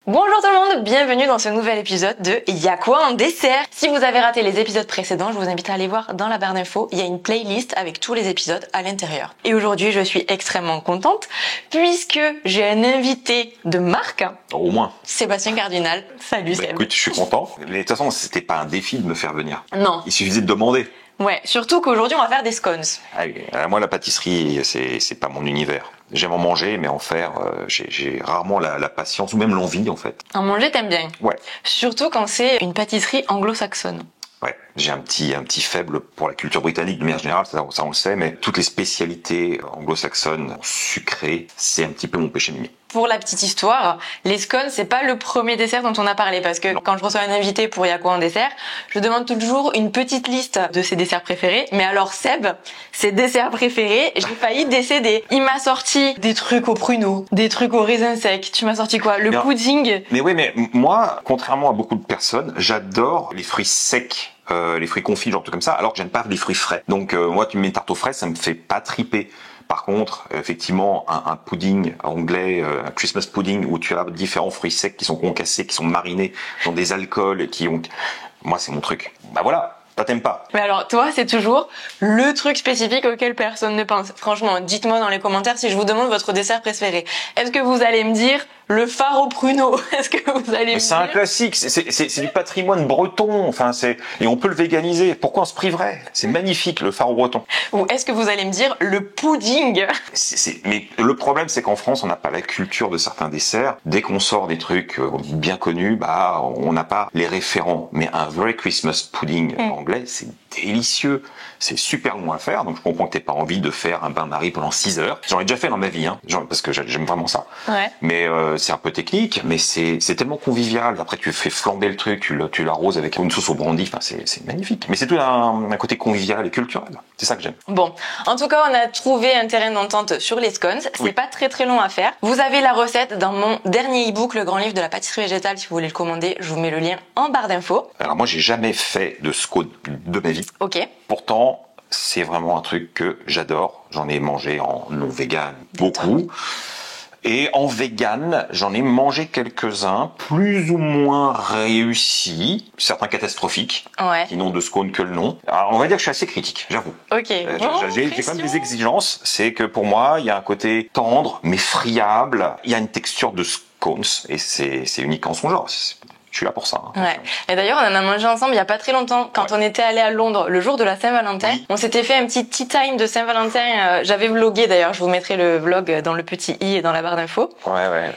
Bonjour tout le monde, bienvenue dans ce nouvel épisode de Y'a quoi en dessert? Si vous avez raté les épisodes précédents, je vous invite à aller voir dans la barre d'infos, il y a une playlist avec tous les épisodes à l'intérieur. Et aujourd'hui, je suis extrêmement contente puisque j'ai un invité de marque. Au moins. Sébastien Cardinal. Salut Seb. Écoute, je suis content. Mais de toute façon, c'était pas un défi de me faire venir. Non. Il suffisait de demander. Ouais, surtout qu'aujourd'hui, on va faire des scones. Ah oui, moi, la pâtisserie, c'est pas mon univers. J'aime en manger, mais en faire, j'ai rarement la patience ou même l'envie, en fait. En manger, t'aimes bien? Ouais. Surtout quand c'est une pâtisserie anglo-saxonne. Ouais, j'ai un petit faible pour la culture britannique de manière générale, ça on le sait, mais toutes les spécialités anglo-saxonnes sucrées, c'est un petit peu mon péché mignon. Pour la petite histoire, les scones, c'est pas le premier dessert dont on a parlé parce que quand je reçois un invité pour Y'a quoi en dessert, je demande toujours une petite liste de ses desserts préférés. Mais alors Seb, ses desserts préférés, j'ai failli décéder. Il m'a sorti des trucs aux pruneaux, des trucs aux raisins secs. Tu m'as sorti quoi? Le pudding? Mais oui, mais moi, contrairement à beaucoup de personnes, j'adore les fruits secs. Les fruits confits, genre tout comme ça, alors que j'aime pas les fruits frais. Donc moi, tu me mets une tarte aux fraises, ça me fait pas triper. Par contre, effectivement, un pudding anglais, un Christmas pudding où tu as différents fruits secs qui sont concassés, qui sont marinés dans des alcools et qui ont... Moi, c'est mon truc. Bah voilà, toi t'aimes pas. Mais alors, toi, c'est toujours le truc spécifique auquel personne ne pense. Franchement, dites-moi dans les commentaires si je vous demande votre dessert préféré. Est-ce que vous allez me dire le phare au pruneau? Est-ce que vous allez me dire... C'est un classique, c'est du patrimoine breton, enfin et on peut le véganiser. Pourquoi on se priverait? C'est magnifique, le phare au breton. Ou est-ce que vous allez me dire le pudding? Mais le problème, c'est qu'en France, on n'a pas la culture de certains desserts. Dès qu'on sort des trucs bien connus, bah, on n'a pas les référents. Mais un vrai Christmas pudding anglais, c'est délicieux. C'est super long à faire, donc je comprends que t'aies pas envie de faire un bain-marie pendant 6 heures. J'en ai déjà fait dans ma vie, hein, parce que j'aime vraiment ça. Ouais. Mais c'est un peu technique, mais c'est tellement convivial. Après, tu fais flamber le truc, tu l'arroses avec une sauce au brandy. Enfin, c'est magnifique. Mais c'est tout un côté convivial et culturel. C'est ça que j'aime. Bon, en tout cas, on a trouvé un terrain d'entente sur les scones. C'est pas très long à faire. Vous avez la recette dans mon dernier e-book, le grand livre de la pâtisserie végétale. Si vous voulez le commander, je vous mets le lien en barre d'infos. Alors moi, j'ai jamais fait de scone de ma vie. Ok. Pourtant, c'est vraiment un truc que j'adore. J'en ai mangé en non vegan beaucoup. Et en vegan, j'en ai mangé quelques-uns, plus ou moins réussis, certains catastrophiques, qui n'ont de scone que le nom. Alors, on va dire que je suis assez critique, j'avoue. Ok. J'ai quand même des exigences. C'est que pour moi, il y a un côté tendre, mais friable. Il y a une texture de scones, et c'est unique en son genre. Je suis là pour ça. Hein. Ouais. Et d'ailleurs, on en a mangé ensemble il y a pas très longtemps. Quand on était allé à Londres le jour de la Saint-Valentin, on s'était fait un petit tea time de Saint-Valentin. J'avais vlogué d'ailleurs. Je vous mettrai le vlog dans le petit i et dans la barre d'infos. Ouais.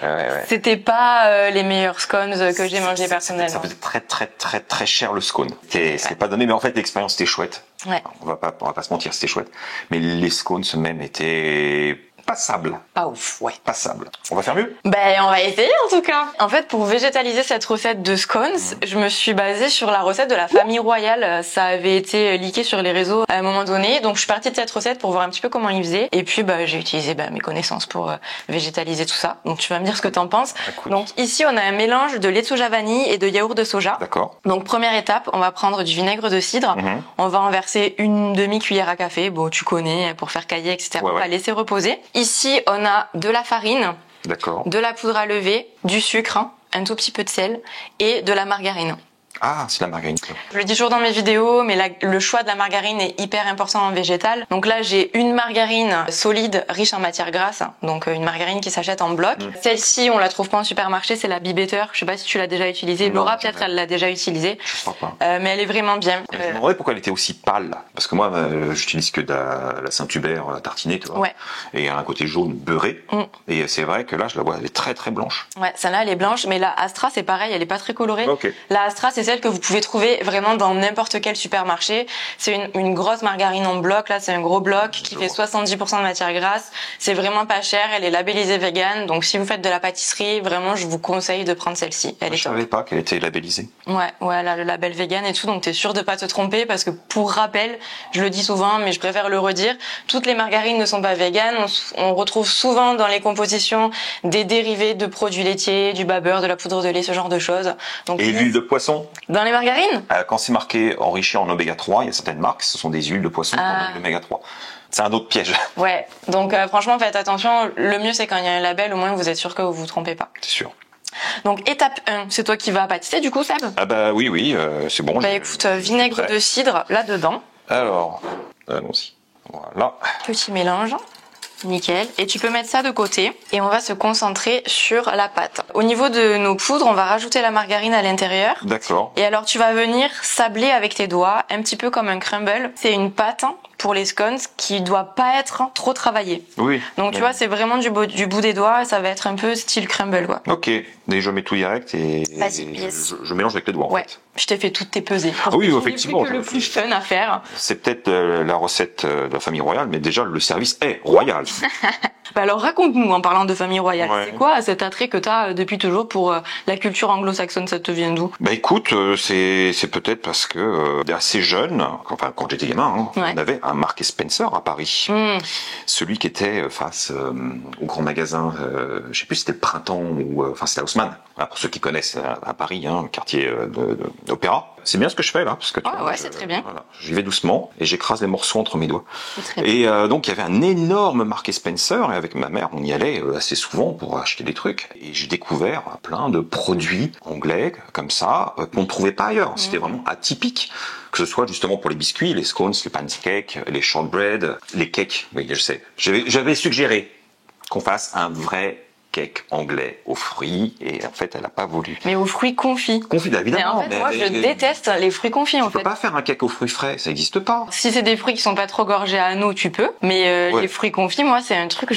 C'était pas les meilleurs scones que j'ai mangé personnellement. Ça faisait très cher le scone. C'était pas donné, mais en fait l'expérience était chouette. Ouais. On va pas se mentir, c'était chouette. Mais les scones même étaient passable. Pas ouf, ouais. Passable. On va faire mieux? Ben, on va essayer en tout cas. En fait, pour végétaliser cette recette de scones, je me suis basée sur la recette de la famille royale. Ça avait été leaké sur les réseaux à un moment donné. Donc, je suis partie de cette recette pour voir un petit peu comment ils faisaient. Et puis, j'ai utilisé mes connaissances pour végétaliser tout ça. Donc, tu vas me dire ce que t'en penses. Écoute. Donc, ici, on a un mélange de lait de soja vanille et de yaourt de soja. D'accord. Donc, première étape, on va prendre du vinaigre de cidre. On va en verser une demi-cuillère à café. Bon, tu connais, pour faire cailler, etc. On va laisser reposer. Ici, on a de la farine, de la poudre à lever, du sucre, un tout petit peu de sel et de la margarine. Ah, c'est la margarine. Je le dis toujours dans mes vidéos, mais le choix de la margarine est hyper important en végétal. Donc là, j'ai une margarine solide, riche en matières grasses. Donc une margarine qui s'achète en bloc. Celle-ci, on la trouve pas en supermarché, c'est la Be Better. Je sais pas si tu l'as déjà utilisée. Laura, peut-être, elle l'a déjà utilisée. Je crois pas. Mais elle est vraiment bien. Je me demandais pourquoi elle était aussi pâle. Parce que moi, j'utilise que de la Saint-Hubert tartinée, tu vois. Ouais. Et il y a un côté jaune beurré. Et c'est vrai que là, je la vois, elle est très blanche. Ouais, celle-là, elle est blanche. Mais la Astra, c'est pareil, elle est pas très colorée. Okay. La Astra, c'est celle que vous pouvez trouver vraiment dans n'importe quel supermarché. C'est une grosse margarine en bloc. Là, c'est un gros bloc qui fait 70% de matière grasse. C'est vraiment pas cher. Elle est labellisée vegan. Donc, si vous faites de la pâtisserie, vraiment, je vous conseille de prendre celle-ci. Je savais pas qu'elle était labellisée. Ouais, elle a le label vegan et tout. Donc, t'es sûr de pas te tromper parce que pour rappel, je le dis souvent, mais je préfère le redire, toutes les margarines ne sont pas véganes. On retrouve souvent dans les compositions des dérivés de produits laitiers, du bas beurre, de la poudre de lait, ce genre de choses. Donc, et l'huile de poisson? Dans les margarines? Quand c'est marqué enrichi en oméga 3, il y a certaines marques, ce sont des huiles de poisson en oméga 3. C'est un autre piège. Ouais, donc franchement, faites attention. Le mieux, c'est quand il y a un label, au moins vous êtes sûr que vous vous trompez pas. C'est sûr. Donc étape 1, c'est toi qui vas pâtisser du coup, Seb? Ah bah oui, c'est bon. Bah écoute, vinaigre de cidre là-dedans. Alors, allons-y. Voilà. Petit mélange. Nickel. Et tu peux mettre ça de côté et on va se concentrer sur la pâte. Au niveau de nos poudres, on va rajouter la margarine à l'intérieur. D'accord. Et alors tu vas venir sabler avec tes doigts, un petit peu comme un crumble. C'est une pâte pour les scones qui doit pas être trop travaillée. Oui. Donc tu vois, c'est vraiment du bout des doigts, ça va être un peu style crumble quoi. Ok. Et je mets tout direct et je mélange avec les doigts en fait. Je t'ai fait toutes tes pesées. Ah oui, effectivement. C'est le plus fun à faire. C'est peut-être la recette de la famille royale, mais déjà le service est royal. Bah alors raconte-nous en parlant de famille royale, Ouais. c'est quoi cet attrait que tu as depuis toujours pour la culture anglo-saxonne, ça te vient d'où? Bah écoute, c'est peut-être parce que assez jeune, enfin quand j'étais gamin, Ouais. on avait un Marks et Spencer à Paris, celui qui était face au grand magasin, je sais plus si c'était le Printemps ou enfin c'était Haussmann. Voilà, pour ceux qui connaissent à Paris, quartier d'opéra. C'est bien ce que je fais là, parce que tu vois, c'est très bien. Voilà, j'y vais doucement et j'écrase les morceaux entre mes doigts. Très bien. Et donc il y avait un énorme Marks et Spencer et avec ma mère on y allait assez souvent pour acheter des trucs et j'ai découvert plein de produits anglais comme ça qu'on ne trouvait pas ailleurs. C'était vraiment atypique, que ce soit justement pour les biscuits, les scones, les pancakes, les shortbread, les cakes. Oui, je sais. J'avais suggéré qu'on fasse un vrai cake anglais aux fruits et en fait elle n'a pas voulu. Mais aux fruits confits. Confit Mais évidemment. en fait, moi, je déteste les fruits confits, en Tu peux fait. pas faire un cake aux fruits frais, ça n'existe pas. Si c'est des fruits qui sont pas trop gorgés à anneaux, tu peux. Mais Ouais. les fruits confits, moi, c'est un truc que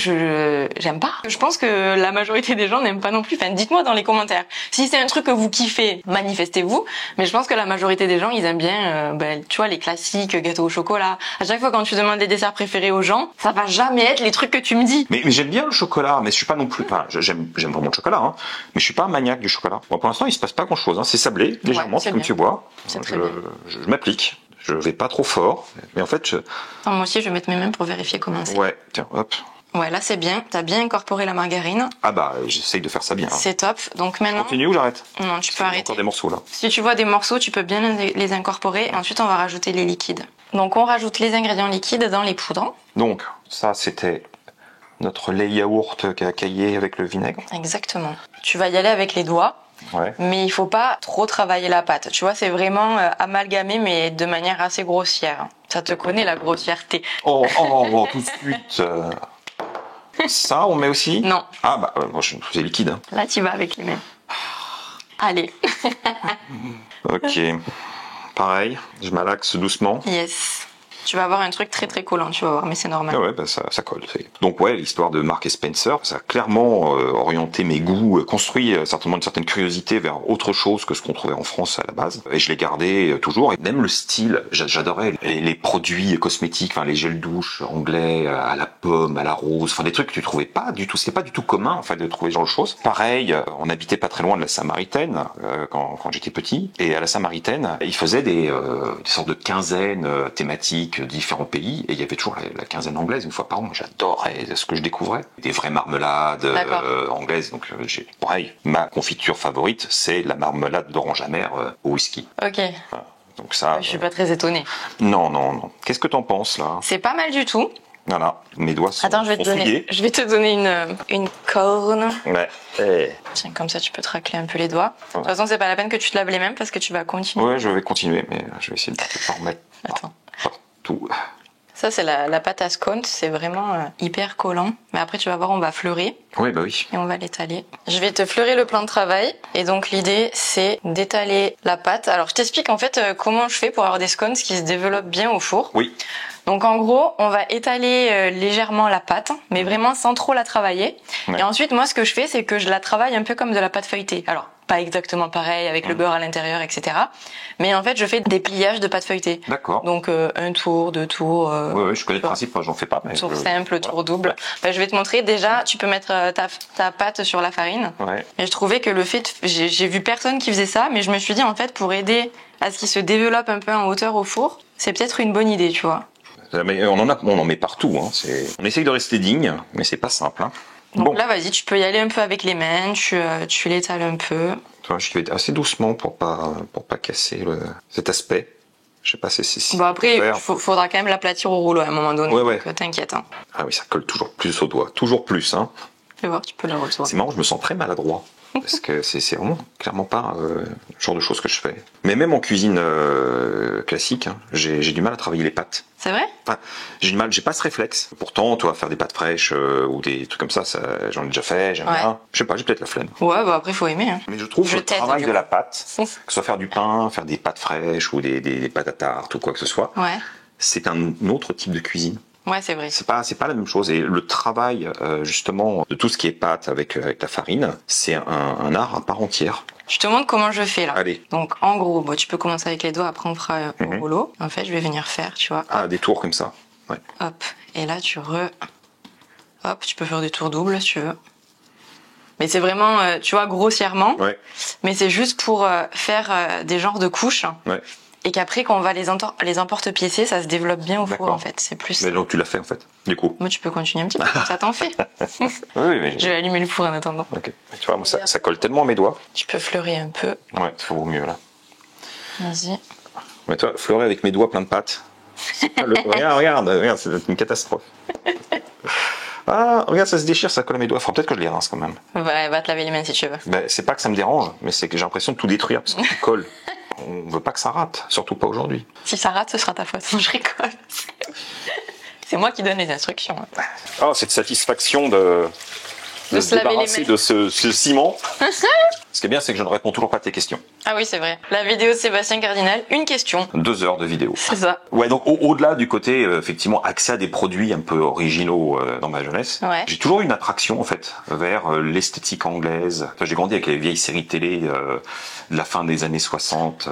j'aime pas. Je pense que la majorité des gens n'aiment pas non plus. Enfin, dites-moi dans les commentaires. Si c'est un truc que vous kiffez, manifestez-vous. Mais je pense que la majorité des gens, ils aiment bien, tu vois, les classiques, gâteaux au chocolat. À chaque fois, quand tu demandes les desserts préférés aux gens, ça va jamais être les trucs que tu me dis. Mais j'aime bien le chocolat, mais je suis pas non plus. Enfin, j'aime vraiment le chocolat, hein, mais je suis pas un maniaque du chocolat. Bon, pour l'instant, il se passe pas grand-chose. Hein. C'est sablé légèrement, c'est comme bien. tu vois. C'est très bien. Je m'applique. Je vais pas trop fort, mais en fait, Attends, moi aussi, je vais mettre mes mains pour vérifier comment c'est. ouais, tiens, hop. Ouais, là, c'est bien. T'as bien incorporé la margarine. Ah bah, j'essaye de faire ça bien. Hein. C'est top. Donc maintenant, Continue ou j'arrête? non, tu peux Il y a arrêter. encore des morceaux là. Si tu vois des morceaux, tu peux bien les incorporer. Et ensuite, on va rajouter les liquides. Donc, on rajoute les ingrédients liquides dans les poudres. Donc, ça, c'était notre lait yaourt caillé avec le vinaigre. Exactement. Tu vas y aller avec les doigts. Ouais. Mais il faut pas trop travailler la pâte. Tu vois, c'est vraiment amalgamé, mais de manière assez grossière. Ça te connaît, la grossièreté. Oh, tout de suite. Ça, on met aussi? Non. Ah bah, moi, je faisais liquide. Hein. Là, tu vas avec les mains. Allez. Ok. Pareil, je malaxe doucement. Yes. Tu vas avoir un truc très très collant, tu vas voir, mais c'est normal. Ah ouais, bah ça colle. Donc ouais, l'histoire de Marks et Spencer, ça a clairement orienté mes goûts, construit certainement une certaine curiosité vers autre chose que ce qu'on trouvait en France à la base. Et je l'ai gardé toujours. Et même le style, j'adorais les produits cosmétiques, enfin les gels douche anglais à la pomme, à la rose, enfin des trucs que tu trouvais pas du tout. C'était pas du tout commun en fait de trouver ce genre de choses. Pareil, on habitait pas très loin de la Samaritaine quand j'étais petit. Et à la Samaritaine, ils faisaient des sortes de quinzaines thématiques différents pays et il y avait toujours la quinzaine anglaise une fois par an. J'adorais ce que je découvrais, des vraies marmelades anglaises. Donc j'ai pareil, ma confiture favorite c'est la marmelade d'orange amère au whisky. Ok. Voilà. Donc ça. Je suis pas très étonnée. Non. Qu'est-ce que t'en penses là? C'est pas mal du tout. Voilà, mes doigts sont. Attends, je vais te donner une corne. Ouais. Tiens, comme ça tu peux te racler un peu les doigts. De toute façon, c'est pas la peine que tu te laves les mains parce que tu vas continuer. Ouais, je vais continuer, mais je vais essayer de pas remettre Attends. partout. Ça, c'est la pâte à scones, c'est vraiment hyper collant. Mais après, tu vas voir, on va fleurer Oui, bah oui. et on va l'étaler. Je vais te fleurer le plan de travail. Et donc, l'idée, c'est d'étaler la pâte. Alors, je t'explique en fait comment je fais pour avoir des scones qui se développent bien au four. Oui. Donc, en gros, on va étaler légèrement la pâte, mais vraiment sans trop la travailler. Ouais. Et ensuite, moi, ce que je fais, c'est que je la travaille un peu comme de la pâte feuilletée. Alors, pas exactement pareil, avec le beurre à l'intérieur, etc. Mais en fait, je fais des pliages de pâte feuilletée. D'accord. Donc, un tour, deux tours. Ouais, je connais le principe, j'en fais pas. Mais Tour simple, tour double. Ben, je vais te montrer. Déjà, tu peux mettre ta pâte sur la farine. Ouais. Et je trouvais que j'ai vu personne qui faisait ça, mais je me suis dit, en fait, pour aider à ce qu'il se développe un peu en hauteur au four, c'est peut-être une bonne idée, tu vois. Mais on en met partout. Hein. On essaye de rester digne, mais c'est pas simple. Hein. Donc Bon. là, vas-y, tu peux y aller un peu avec les mains, tu l'étales un peu. Je vais assez doucement pour pas casser cet aspect. Je sais pas si c'est. Bon, après, faudra quand même l'aplatir au rouleau à un moment donné. Ouais. Donc, t'inquiète. Hein. Ah oui, ça colle toujours plus au doigt. Toujours plus, hein. Tu vas voir, tu peux le retourner. C'est marrant, je me sens très maladroit. Parce que c'est vraiment clairement pas le genre de choses que je fais. Mais même en cuisine classique, hein, j'ai du mal à travailler les pâtes. C'est vrai? Enfin, j'ai pas ce réflexe. Pourtant, toi, faire des pâtes fraîches ou des trucs comme ça, j'en ai déjà fait, j'aime bien. Je sais pas, j'ai peut-être la flemme. Ouais, bah après, faut aimer. Hein. Mais je trouve le travail de la pâte, que ce soit faire du pain, faire des pâtes fraîches ou des pâtes à tarte ou quoi que ce soit, c'est un autre type de cuisine. Ouais, c'est vrai. C'est pas la même chose. Et le travail, justement, de tout ce qui est pâte avec la farine, c'est un art à part entière. Je te montre comment je fais là. Allez. Donc en gros, bon, tu peux commencer avec les doigts, après on fera au rouleau. En fait, je vais venir faire, tu vois. Ah, des tours comme ça. Ouais. Hop. Et là, hop, tu peux faire des tours doubles si tu veux. Mais c'est vraiment, tu vois, grossièrement. Ouais. Mais c'est juste pour faire des genres de couches. Ouais. Et qu'après, quand on va les emporte-piécer, ça se développe bien au four, en fait. C'est plus... Mais donc, tu l'as fait, en fait, du coup. Moi, tu peux continuer un petit peu, ça t'en fait. Oui, mais... Je vais allumer le four en attendant. Ok. Tu vois, moi, ça colle tellement à mes doigts. Tu peux fleurir un peu. Ouais, ça vaut mieux, là. Vas-y. Mais toi, fleurer avec mes doigts pleins de pâtes. Regarde, c'est une catastrophe. Ah, regarde, ça se déchire, ça colle à mes doigts. Faut peut-être que je les rince, quand même. Ouais, va te laver les mains si tu veux. Ben, c'est pas que ça me dérange, mais c'est que j'ai l'impression de tout détruire, parce que ça colle. On veut pas que ça rate, surtout pas aujourd'hui. Si ça rate, ce sera ta faute. Je rigole. C'est moi qui donne les instructions. Oh, cette satisfaction de se débarrasser de ce ciment. Ce qui est bien, c'est que je ne réponds toujours pas à tes questions. Ah oui, c'est vrai. La vidéo de Sébastien Cardinal, une question. 2 heures de vidéo. C'est ça. Ouais, donc au-delà du côté, effectivement, accès à des produits un peu originaux dans ma jeunesse, j'ai toujours eu une attraction, en fait, vers l'esthétique anglaise. Enfin, j'ai grandi avec les vieilles séries télé de la fin des années 60,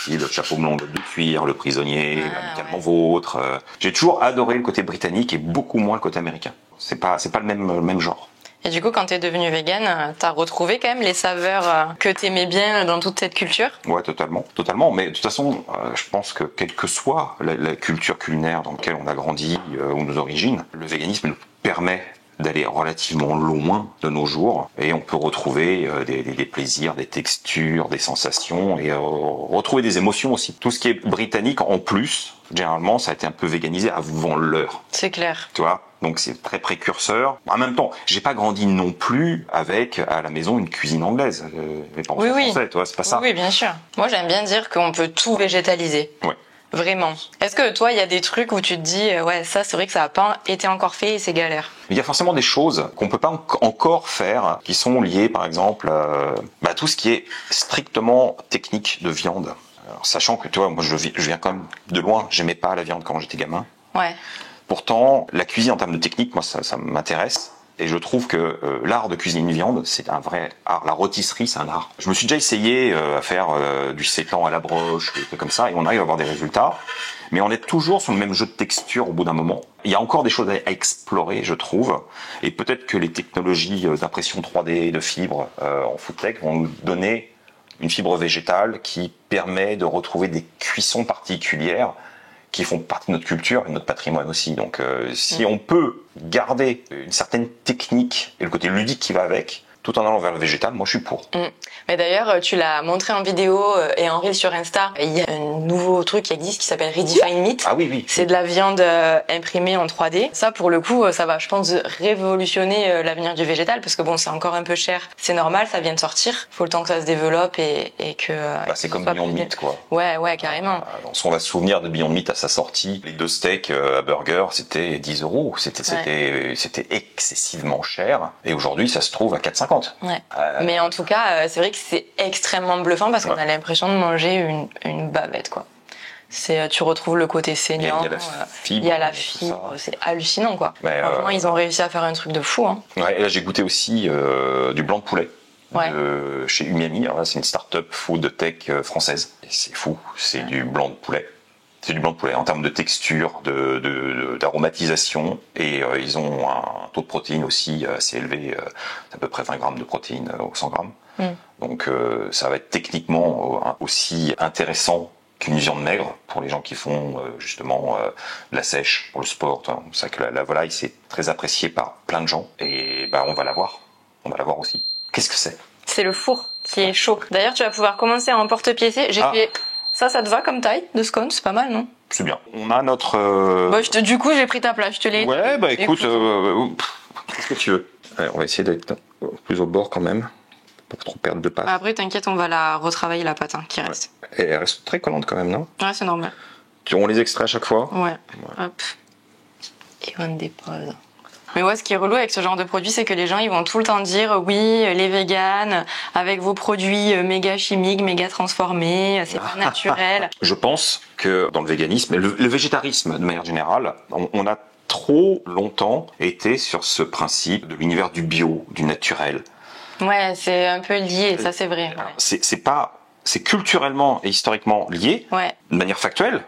le chapeau melon de cuir, le prisonnier, Amicalement vôtre. J'ai toujours adoré le côté britannique et beaucoup moins le côté américain. C'est pas le même genre. Et du coup, quand t'es devenu vegan, t'as retrouvé quand même les saveurs que t'aimais bien dans toute cette culture? Ouais, totalement. Mais de toute façon, je pense que quelle que soit la culture culinaire dans laquelle on a grandi ou nos origines, le véganisme nous permet d'aller relativement loin de nos jours et on peut retrouver des plaisirs, des textures, des sensations et retrouver des émotions aussi. Tout ce qui est britannique en plus, généralement, ça a été un peu véganisé avant l'heure. C'est clair. Tu vois? Donc c'est très précurseur. En même temps, j'ai pas grandi non plus avec à la maison une cuisine anglaise. Mes parents sont français, tu vois, c'est pas ça. Oui, bien sûr. Moi, j'aime bien dire qu'on peut tout végétaliser. Ouais. Vraiment. Est-ce que toi, il y a des trucs où tu te dis, ouais, ça, c'est vrai que ça a pas été encore fait et c'est galère? Il y a forcément des choses qu'on peut pas encore faire, qui sont liées, par exemple, à tout ce qui est strictement technique de viande. Alors, sachant que, tu vois, moi, je viens quand même de loin. J'aimais pas la viande quand j'étais gamin. Ouais. Pourtant, la cuisine en termes de technique, moi, ça m'intéresse. Et je trouve que l'art de cuisiner une viande, c'est un vrai art. La rôtisserie, c'est un art. Je me suis déjà essayé à faire du sétan à la broche, des trucs comme ça, et on arrive à avoir des résultats. Mais on est toujours sur le même jeu de texture au bout d'un moment. Il y a encore des choses à explorer, je trouve. Et peut-être que les technologies d'impression 3D, de fibres en food tech vont nous donner une fibre végétale qui permet de retrouver des cuissons particulières qui font partie de notre culture et de notre patrimoine aussi. Donc si on peut garder une certaine technique et le côté ludique qui va avec, tout en allant vers le végétal, moi je suis pour. Mais d'ailleurs, tu l'as montré en vidéo et en reel sur Insta. Il y a un nouveau truc qui existe qui s'appelle Redefine Meat. Ah oui. C'est de la viande imprimée en 3D. Ça, pour le coup, ça va, je pense, révolutionner l'avenir du végétal parce que bon, c'est encore un peu cher. C'est normal, ça vient de sortir. Faut le temps que ça se développe et que... c'est comme Beyond Meat, quoi. Ouais, carrément. On va se souvenir de Beyond Meat à sa sortie. Les 2 steaks à burger, c'était 10 €. C'était excessivement cher. Et aujourd'hui, ça se trouve à 4,50 €. Ouais. Mais en tout cas, c'est vrai que c'est extrêmement bluffant parce qu'on a l'impression de manger une bavette, quoi. Tu retrouves le côté saignant. Il y a la fibre. C'est hallucinant, quoi. Franchement, ils ont réussi à faire un truc de fou, hein. Ouais, et là, j'ai goûté aussi du blanc de poulet. Chez Umiami. Alors là, c'est une start-up food tech française. Et c'est fou. C'est du blanc de poulet. C'est du blanc de poulet en termes de texture, d'aromatisation, et ils ont un taux de protéines aussi assez élevé, à peu près 20 grammes de protéines au 100 grammes. Donc ça va être techniquement aussi intéressant qu'une viande maigre pour les gens qui font justement de la sèche pour le sport. C'est vrai que la volaille c'est très apprécié par plein de gens, et on va l'avoir aussi. Qu'est-ce que c'est? C'est le four qui est chaud. D'ailleurs, tu vas pouvoir commencer à emporte-piécer. J'ai fait... Ça te va comme taille de scone? C'est pas mal, non? C'est bien. On a notre... Du coup, j'ai pris ta place, je te l'ai... Ouais, écoute, qu'est-ce que tu veux? Allez, on va essayer d'être plus au bord quand même. Pas trop perdre de pâte. Après, t'inquiète, on va la retravailler la pâte qui reste. Et elle reste très collante quand même, non? Ouais, c'est normal. On les extrait à chaque fois? Ouais. Hop. Et on dépose. Mais ouais, ce qui est relou avec ce genre de produit, c'est que les gens, ils vont tout le temps dire oui, les véganes, avec vos produits méga chimiques, méga transformés, c'est pas naturel. Je pense que dans le véganisme, et le végétarisme de manière générale, on a trop longtemps été sur ce principe de l'univers du bio, du naturel. Ouais, c'est un peu lié, ça c'est vrai. Ouais. C'est culturellement et historiquement lié, de manière factuelle.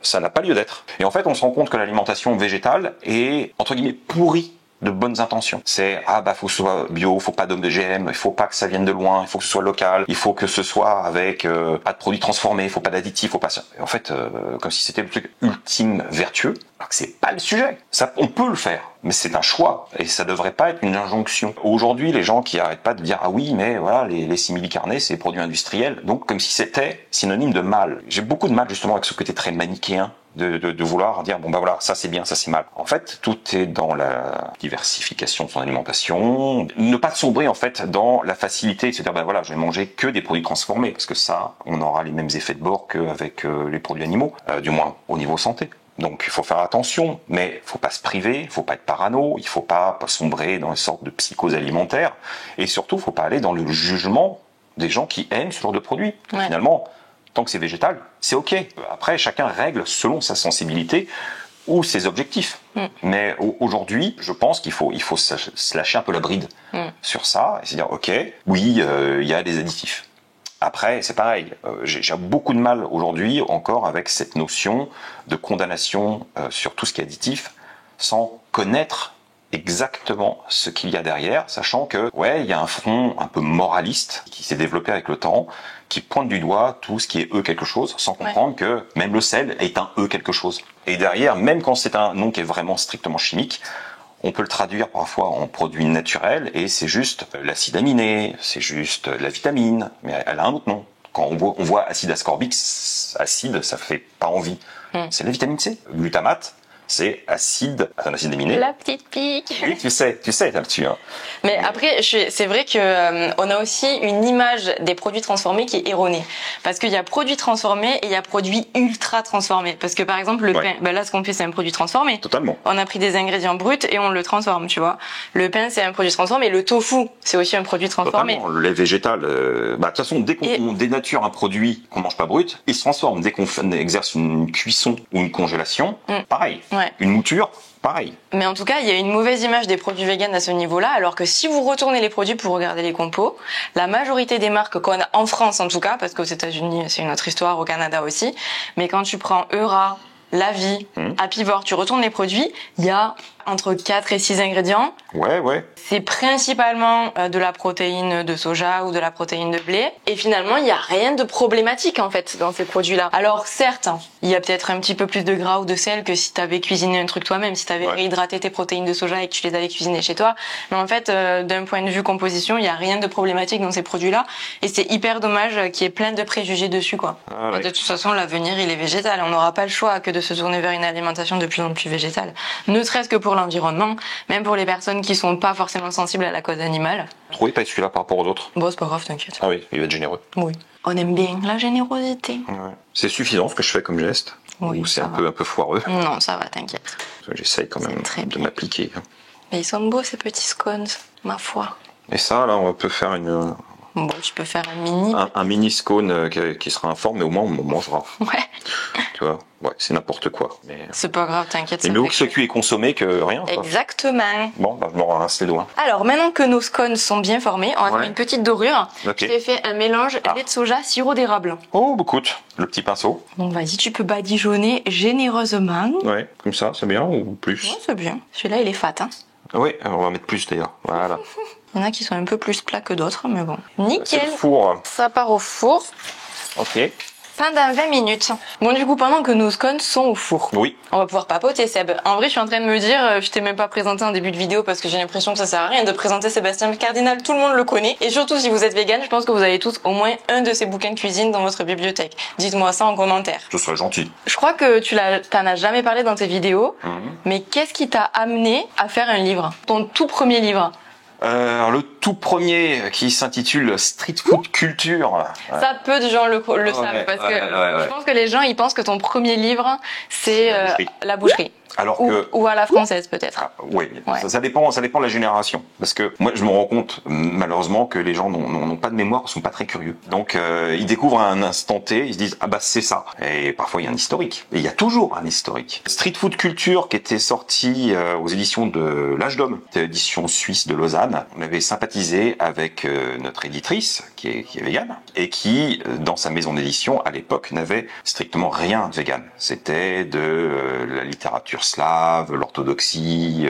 Ça n'a pas lieu d'être. Et en fait, on se rend compte que l'alimentation végétale est, entre guillemets, pourrie de bonnes intentions. C'est, faut que ce soit bio, faut pas d'OGM, il faut pas que ça vienne de loin, il faut que ce soit local, il faut que ce soit avec pas de produits transformés, il faut pas d'additifs, faut pas ça. En fait, comme si c'était le truc ultime vertueux, alors que c'est pas le sujet. Ça, on peut le faire, mais c'est un choix, et ça devrait pas être une injonction. Aujourd'hui, les gens qui arrêtent pas de dire, ah oui, mais voilà, les simili-carnés, c'est des produits industriels, donc comme si c'était synonyme de mal. J'ai beaucoup de mal justement avec ce côté très manichéen de vouloir dire bon voilà, ça c'est bien, ça c'est mal. En fait, tout est dans la diversification de son alimentation, ne pas sombrer en fait dans la facilité, c'est-à-dire voilà, je vais manger que des produits transformés parce que ça, on aura les mêmes effets de bord qu'avec les produits animaux, du moins au niveau santé. Donc il faut faire attention, mais il faut pas se priver, il faut pas être parano, il faut pas sombrer dans une sorte de psychose alimentaire, et surtout il faut pas aller dans le jugement des gens qui aiment ce genre de produits. Finalement, tant que c'est végétal, c'est ok. Après, chacun règle selon sa sensibilité ou ses objectifs. Mais aujourd'hui, je pense qu'il faut se lâcher un peu la bride sur ça et se dire ok, oui, il y a des additifs. Après, c'est pareil. J'ai beaucoup de mal aujourd'hui encore avec cette notion de condamnation sur tout ce qui est additif, sans connaître exactement ce qu'il y a derrière, sachant que il y a un front un peu moraliste qui s'est développé avec le temps, qui pointe du doigt tout ce qui est quelque chose, sans comprendre que même le sel est un quelque chose. Et derrière, même quand c'est un nom qui est vraiment strictement chimique, on peut le traduire parfois en produit naturel, et c'est juste l'acide aminé, c'est juste la vitamine, mais elle a un autre nom. Quand on voit acide ascorbique, acide, ça fait pas envie. C'est la vitamine C. Glutamate, c'est un acide aminé. La petite pique. Oui, tu sais là-dessus. Hein. Mais après, c'est vrai que on a aussi une image des produits transformés qui est erronée. Parce qu'il y a produits transformés et il y a produits ultra transformés. Parce que par exemple, le pain, là, ce qu'on fait, c'est un produit transformé. Totalement. On a pris des ingrédients bruts et on le transforme, tu vois. Le pain, c'est un produit transformé. Le tofu, c'est aussi un produit transformé. Totalement. Le lait végétal, de toute façon, dès qu'on dénature un produit qu'on mange pas brut, il se transforme. Dès qu'on exerce une cuisson ou une congélation, pareil. Une mouture, pareil. Mais en tout cas, il y a une mauvaise image des produits véganes à ce niveau-là, alors que si vous retournez les produits pour regarder les compos, la majorité des marques qu'on a en France en tout cas, parce qu'aux États-Unis c'est une autre histoire, au Canada aussi, mais quand tu prends Eura, La Vie, Apivore, tu retournes les produits, il y a entre 4 et 6 ingrédients. C'est principalement de la protéine de soja ou de la protéine de blé. Et finalement, il n'y a rien de problématique en fait dans ces produits-là. Alors certes, il y a peut-être un petit peu plus de gras ou de sel que si tu avais cuisiné un truc toi-même, si tu avais réhydraté tes protéines de soja et que tu les avais cuisinées chez toi. Mais en fait, d'un point de vue composition, il n'y a rien de problématique dans ces produits-là. Et c'est hyper dommage qu'il y ait plein de préjugés dessus, quoi. De toute façon, l'avenir, il est végétal. On n'aura pas le choix que de se tourner vers une alimentation de plus en plus végétale. Ne serait-ce que pour l'environnement, même pour les personnes qui sont pas forcément sensibles à la cause animale. Trop épais celui-là par rapport aux autres. Bon, c'est pas grave, t'inquiète. Ah oui, il va être généreux. Oui. On aime bien la générosité. C'est suffisant ce que je fais comme geste. Oui, ou c'est un peu foireux. Non, ça va, t'inquiète. J'essaye quand même de m'appliquer. Mais ils sont beaux ces petits scones, ma foi. Et ça, là, on peut faire une... Bon, tu peux faire un mini scone qui sera informe, mais au moins on mangera. Tu vois, c'est n'importe quoi. Mais... c'est pas grave, t'inquiète. Mais mieux que ce cuit est consommé que rien. Quoi. Exactement. Bon, je me rince les doigts. Alors, maintenant que nos scones sont bien formés, on va faire une petite dorure. Je t'ai fait un mélange lait de soja, sirop d'érable. Oh, écoute, le petit pinceau. Donc vas-y, tu peux badigeonner généreusement. Ouais, comme ça, c'est bien ou plus? Ouais, c'est bien. Celui-là, il est fat, hein. Oui, on va mettre plus d'ailleurs. Voilà. Il y en a qui sont un peu plus plats que d'autres, mais bon. Nickel. C'est le four. Ça part au four. Ok. Pendant 20 minutes. Bon, du coup, pendant que nos scones sont au four, on va pouvoir papoter, Seb. En vrai, je suis en train de me dire, je t'ai même pas présenté en début de vidéo parce que j'ai l'impression que ça sert à rien de présenter Sébastien Cardinal. Tout le monde le connaît. Et surtout, si vous êtes vegan, je pense que vous avez tous au moins un de ces bouquins de cuisine dans votre bibliothèque. Dites-moi ça en commentaire. Ce serait gentil. Je crois que t'en as jamais parlé dans tes vidéos, mais qu'est-ce qui t'a amené à faire un livre? Ton tout premier livre? Alors, le tout premier qui s'intitule Street Food Culture. Ça, peu de gens le savent parce que je pense que les gens ils pensent que ton premier livre c'est la boucherie. Alors ou à la française peut-être. Oui, ça dépend de la génération. Parce que moi, je me rends compte malheureusement que les gens n'ont pas de mémoire, sont pas très curieux. Donc, ils découvrent à un instant T, ils se disent ah bah c'est ça. Et parfois il y a un historique. Et il y a toujours un historique. Street Food Culture qui était sorti aux éditions de l'Âge d'Homme, édition suisse de Lausanne. On avait sympathisé avec notre éditrice qui est végane et qui, dans sa maison d'édition à l'époque, n'avait strictement rien de vegan. C'était de la littérature slave, l'orthodoxie,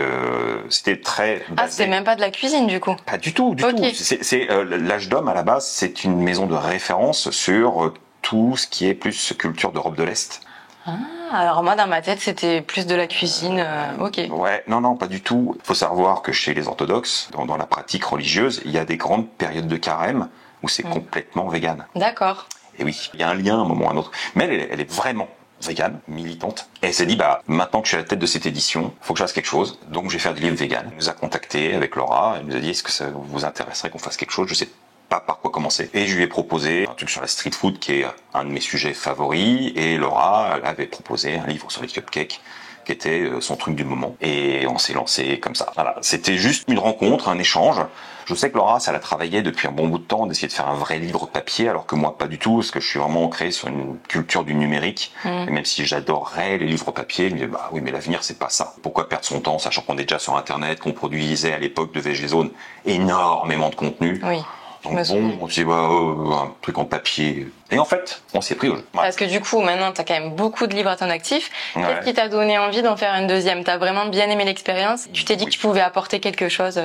c'était très basé. Ah, c'est même pas de la cuisine du coup. Pas du tout, tout. C'est l'Âge d'Homme à la base, c'est une maison de référence sur tout ce qui est plus culture d'Europe de l'Est. Ah, alors moi dans ma tête c'était plus de la cuisine, ok. Ouais, non, pas du tout. Il faut savoir que chez les orthodoxes, dans la pratique religieuse, il y a des grandes périodes de carême où c'est complètement vegan. D'accord. Et oui, il y a un lien à un moment ou à un autre. Mais elle est vraiment végane, militante. Et elle s'est dit, bah, maintenant que je suis à la tête de cette édition, faut que je fasse quelque chose. Donc, je vais faire des livres vegan. Elle nous a contacté avec Laura. Elle nous a dit, est-ce que ça vous intéresserait qu'on fasse quelque chose? Je sais pas par quoi commencer. Et je lui ai proposé un truc sur la street food qui est un de mes sujets favoris. Et Laura, elle avait proposé un livre sur les cupcakes qui était son truc du moment. Et on s'est lancé comme ça. Voilà. C'était juste une rencontre, un échange. Je sais que Laura, ça l'a travaillé depuis un bon bout de temps d'essayer de faire un vrai livre papier, alors que moi, pas du tout, parce que je suis vraiment ancré sur une culture du numérique. Et même si j'adorerais les livres papier, je me dis, bah oui, mais l'avenir, c'est pas ça. Pourquoi perdre son temps, sachant qu'on est déjà sur Internet, qu'on produisait à l'époque de VGZone énormément de contenu. Oui. Donc bon, on s'est dit, un truc en papier. Et en fait, on s'est pris au jeu. Ouais. Parce que du coup, maintenant, t'as quand même beaucoup de livres à ton actif. Qu'est-ce qui t'a donné envie d'en faire une deuxième? T'as vraiment bien aimé l'expérience? Tu t'es dit que tu pouvais apporter quelque chose?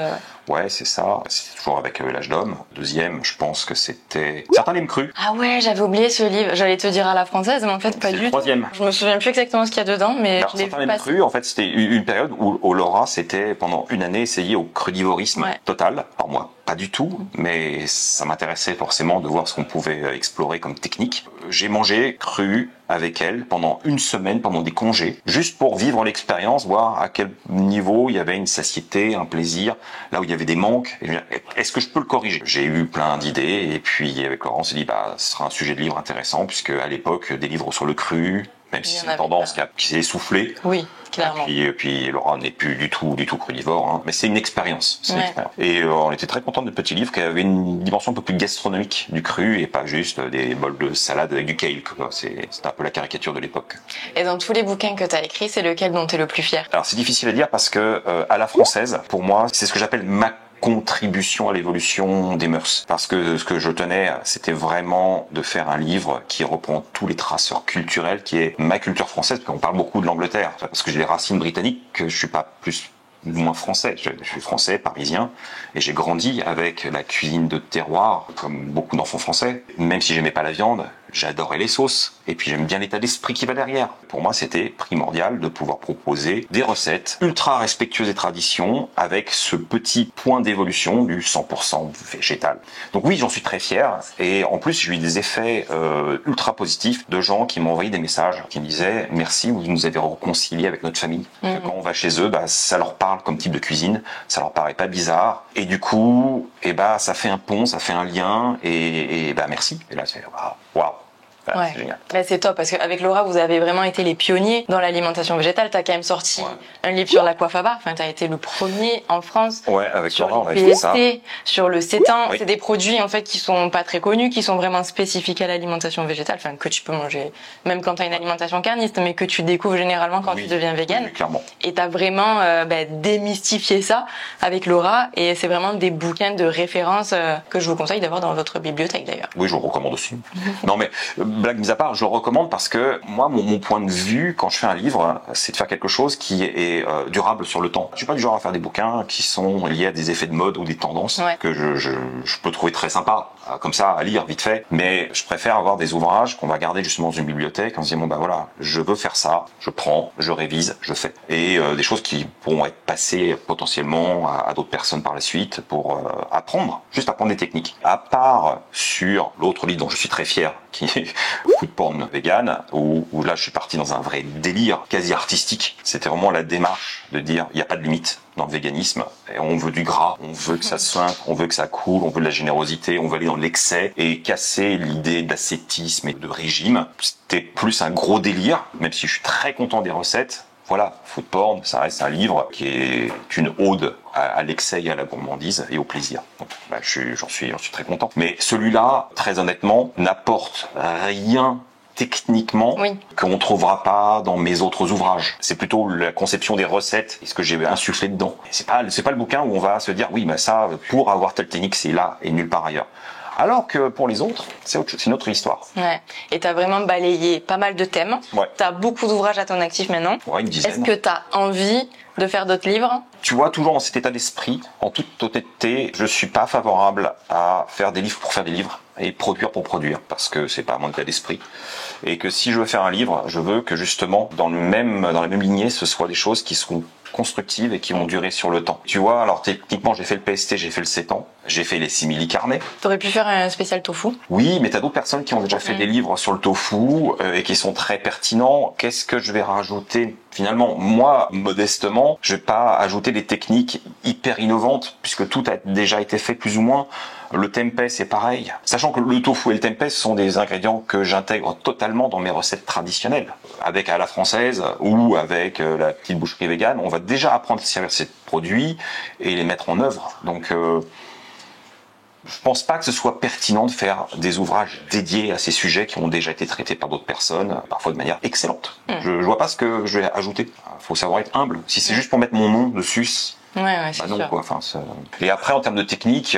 Ouais, c'est ça. C'est toujours avec l'Âge d'Homme. Deuxième, je pense que c'était Certains limes crus. Ah ouais, j'avais oublié ce livre. J'allais te dire à la française, mais en fait, pas du tout. Troisième. Je me souviens plus exactement ce qu'il y a dedans, mais alors, je l'ai Certains vu limes passer. crus, en fait, c'était une période où Laura s'était pendant une année essayée au crudivorisme total. Alors moi, pas du tout, mais ça m'intéressait forcément de voir ce qu'on pouvait explorer comme technique. J'ai mangé cru avec elle pendant une semaine, pendant des congés, juste pour vivre l'expérience, voir à quel niveau il y avait une satiété, un plaisir, là où il y avait des manques. Est-ce que je peux le corriger? J'ai eu plein d'idées, et puis avec Laurent, on s'est dit, bah, ce sera un sujet de livre intéressant, puisque à l'époque, des livres sur le cru, même si c'est une tendance qui s'est essoufflée. Oui, clairement. Et puis Laura n'est plus du tout crudivore, hein. Mais c'est une expérience. Et on était très contents de petits livres qui avaient une dimension un peu plus gastronomique du cru et pas juste des bols de salade avec du kale. C'était un peu la caricature de l'époque. Et dans tous les bouquins que tu as écrits, c'est lequel dont tu es le plus fier? Alors c'est difficile à dire parce que à la française, pour moi, c'est ce que j'appelle ma contribution à l'évolution des mœurs. Parce que ce que je tenais, c'était vraiment de faire un livre qui reprend tous les traceurs culturels, qui est ma culture française, parce qu'on parle beaucoup de l'Angleterre, parce que j'ai des racines britanniques, que je suis pas plus ou moins français. Je suis français, parisien, et j'ai grandi avec la cuisine de terroir, comme beaucoup d'enfants français. Même si j'aimais pas la viande, j'adorais les sauces, et puis j'aime bien l'état d'esprit qui va derrière. Pour moi, c'était primordial de pouvoir proposer des recettes ultra respectueuses des traditions, avec ce petit point d'évolution du 100% végétal. Donc oui, j'en suis très fier, et en plus, j'ai eu des effets ultra positifs de gens qui m'ont envoyé des messages, qui me disaient « Merci, vous nous avez réconciliés avec notre famille. Quand on va chez eux, bah, ça leur parle comme type de cuisine, ça leur paraît pas bizarre, et du coup, ça fait un pont, ça fait un lien, et merci. Et là, c'est waouh. C'est génial. Bah, c'est top parce qu'avec Laura, vous avez vraiment été les pionniers dans l'alimentation végétale. T'as quand même sorti un livre sur l'aquafaba. Enfin, t'as été le premier en France. Ouais, avec sur Laura, on a le fait ça. Sur le sétan. C'est des produits en fait qui sont pas très connus, qui sont vraiment spécifiques à l'alimentation végétale. Enfin, que tu peux manger même quand t'as une alimentation carniste, mais que tu découvres généralement quand tu deviens végane. Oui, clairement. Et t'as vraiment démystifié ça avec Laura. Et c'est vraiment des bouquins de référence que je vous conseille d'avoir dans votre bibliothèque d'ailleurs. Oui, je vous recommande aussi. Non, mais blague mise à part, je le recommande parce que moi, mon point de vue quand je fais un livre, c'est de faire quelque chose qui est durable sur le temps. Je suis pas du genre à faire des bouquins qui sont liés à des effets de mode ou des tendances que je peux trouver très sympa comme ça à lire vite fait, mais je préfère avoir des ouvrages qu'on va garder justement dans une bibliothèque en se disant bon bah voilà, je veux faire ça, je prends, je révise, je fais, et des choses qui pourront être passées potentiellement à d'autres personnes par la suite pour apprendre des techniques. À part sur l'autre livre dont je suis très fier, qui Food Porn Vegan, où là je suis parti dans un vrai délire quasi artistique. C'était vraiment la démarche de dire il n'y a pas de limite dans le véganisme, et on veut du gras, on veut que ça suinte, on veut que ça coule, on veut de la générosité, on veut aller dans l'excès et casser l'idée d'ascétisme et de régime. C'était plus un gros délire, même si je suis très content des recettes. Voilà, Food Porn, ça reste un livre qui est une ode à l'excès et à la gourmandise et au plaisir. Donc, j'en suis très content. Mais celui-là, très honnêtement, n'apporte rien techniquement qu'on ne trouvera pas dans mes autres ouvrages. C'est plutôt la conception des recettes et ce que j'ai insufflé dedans. C'est pas le bouquin où on va se dire oui, mais ça, pour avoir telle technique, c'est là et nulle part ailleurs. Alors que pour les autres, c'est une autre histoire. Ouais. Et t'as vraiment balayé pas mal de thèmes. Ouais. T'as beaucoup d'ouvrages à ton actif maintenant. Ouais, une dizaine. Est-ce que t'as envie de faire d'autres livres? Tu vois, toujours dans cet état d'esprit, en toute honnêteté, je suis pas favorable à faire des livres pour faire des livres et produire pour produire, parce que c'est pas mon état d'esprit. Et que si je veux faire un livre, je veux que justement, dans la même lignée, ce soit des choses qui seront constructives et qui vont durer sur le temps. Tu vois, alors techniquement, j'ai fait le PST, j'ai fait le 7 ans, j'ai fait les simili-carnets. T'aurais pu faire un spécial tofu. Oui, mais t'as d'autres personnes qui ont déjà fait des livres sur le tofu et qui sont très pertinents. Qu'est-ce que je vais rajouter? Finalement, moi, modestement, je vais pas ajouter des techniques hyper innovantes puisque tout a déjà été fait plus ou moins. Le tempeh, c'est pareil. Sachant que le tofu et le tempeh sont des ingrédients que j'intègre totalement dans mes recettes traditionnelles. Avec à la française ou avec la petite boucherie végane, on va déjà apprendre à servir ces produits et les mettre en œuvre. Donc, je pense pas que ce soit pertinent de faire des ouvrages dédiés à ces sujets qui ont déjà été traités par d'autres personnes, parfois de manière excellente. Je vois pas ce que je vais ajouter. Faut savoir être humble. Si c'est juste pour mettre mon nom dessus, c'est non, sûr. quoi. Enfin, et après, en termes de technique,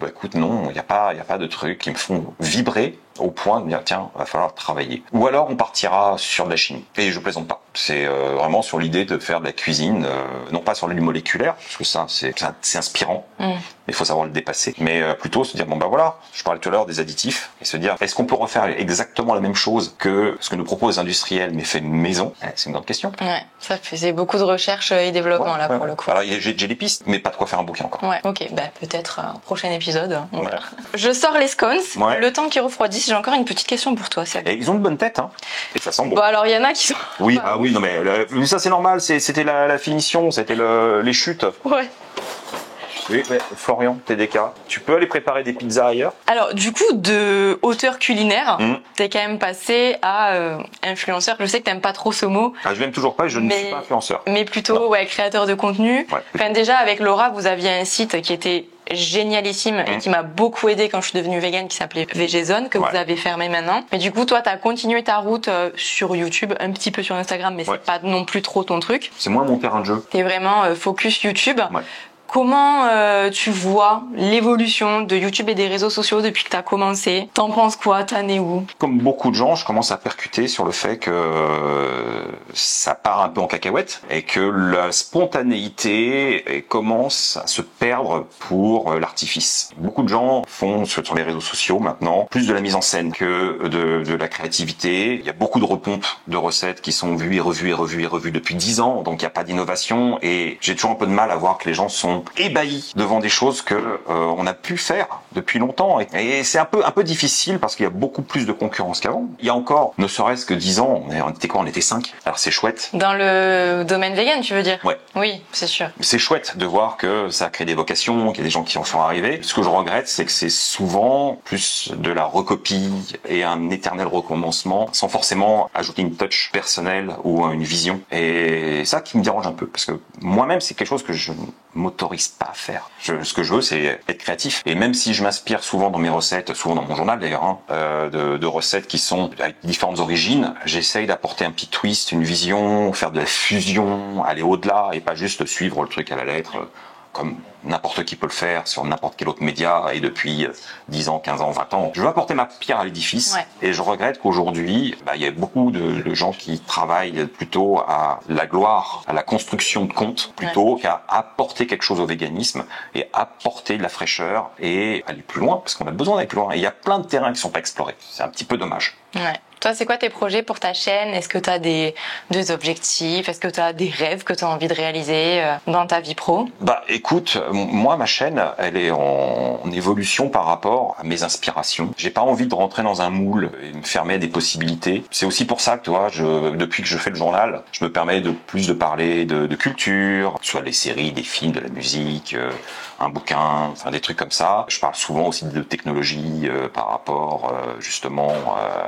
écoute, non, il n'y a pas de trucs qui me font vibrer au point de dire tiens, va falloir travailler. Ou alors on partira sur de la chimie. Et je plaisante pas. C'est vraiment sur l'idée de faire de la cuisine, non pas sur le moléculaire, parce que ça c'est inspirant, mais il faut savoir le dépasser. Mais plutôt se dire bon voilà, je parlais tout à l'heure des additifs, et se dire est-ce qu'on peut refaire exactement la même chose que ce que nous proposent les industriels mais fait maison? C'est une grande question. Ouais, ça faisait beaucoup de recherche et développement pour le coup. Alors j'ai des pistes, mais pas de quoi faire un bouquin encore. Ouais, ok, peut-être un prochain épisode. Je sors les scones, le temps qui refroidissent. J'ai encore une petite question pour toi, Seb. Et ils ont de bonnes têtes, hein. Et ça sent bon. Bon, alors il y en a qui sont. Oui, oui, non mais ça c'est normal. C'était la finition, c'était les chutes. Ouais. Oui, mais Florian, TDK, tu peux aller préparer des pizzas ailleurs? Alors, du coup, de auteur culinaire, t'es quand même passé à influenceur. Je sais que t'aimes pas trop ce mot. Je l'aime toujours pas, je ne suis pas influenceur. Mais plutôt, créateur de contenu. Ouais. Enfin, déjà, avec Laura, vous aviez un site qui était génialissime et qui m'a beaucoup aidé quand je suis devenue végane, qui s'appelait VGZone, que vous avez fermé maintenant. Mais du coup, toi, t'as continué ta route sur YouTube, un petit peu sur Instagram, mais c'est pas non plus trop ton truc. C'est moins mon terrain de jeu. T'es vraiment focus YouTube. Ouais. Comment tu vois l'évolution de YouTube et des réseaux sociaux depuis que tu as commencé? T'en penses quoi? T'en es où? Comme beaucoup de gens, je commence à percuter sur le fait que ça part un peu en cacahuète et que la spontanéité commence à se perdre pour l'artifice. Beaucoup de gens font sur les réseaux sociaux maintenant plus de la mise en scène que de la créativité. Il y a beaucoup de repompes de recettes qui sont vues et revues depuis 10 ans, donc il n'y a pas d'innovation et j'ai toujours un peu de mal à voir que les gens sont ébahis devant des choses que on a pu faire depuis longtemps et c'est un peu difficile parce qu'il y a beaucoup plus de concurrence qu'avant. Il y a encore, ne serait-ce que 10 ans, on était quoi? On était 5. Alors c'est chouette. Dans le domaine vegan, tu veux dire? Ouais. Oui, c'est sûr. C'est chouette de voir que ça crée des vocations, qu'il y a des gens qui en sont arrivés. Ce que je regrette, c'est que c'est souvent plus de la recopie et un éternel recommencement sans forcément ajouter une touch personnelle ou une vision. Et ça qui me dérange un peu parce que moi-même, c'est quelque chose que je m'autorise pas à faire. Ce que je veux, c'est être créatif. Et même si je m'inspire souvent dans mes recettes, souvent dans mon journal d'ailleurs, de recettes qui sont avec différentes origines, j'essaye d'apporter un petit twist, une vision, faire de la fusion, aller au-delà et pas juste suivre le truc à la lettre comme n'importe qui peut le faire sur n'importe quel autre média et depuis 10 ans, 15 ans, 20 ans. Je veux apporter ma pierre à l'édifice et je regrette qu'aujourd'hui, il y a beaucoup de gens qui travaillent plutôt à la gloire, à la construction de comptes, plutôt qu'à apporter quelque chose au véganisme et apporter de la fraîcheur et aller plus loin, parce qu'on a besoin d'aller plus loin. Et il y a plein de terrains qui sont pas explorés. C'est un petit peu dommage. Ouais. Toi, c'est quoi tes projets pour ta chaîne? Est-ce que tu as des objectifs? Est-ce que tu as des rêves que tu as envie de réaliser dans ta vie pro? Bah écoute, moi ma chaîne, elle est en évolution par rapport à mes inspirations. J'ai pas envie de rentrer dans un moule et me fermer à des possibilités. C'est aussi pour ça que toi, depuis que je fais le journal, je me permets de plus de parler de culture, soit des séries, des films, de la musique, un bouquin, enfin des trucs comme ça. Je parle souvent aussi de technologie par rapport justement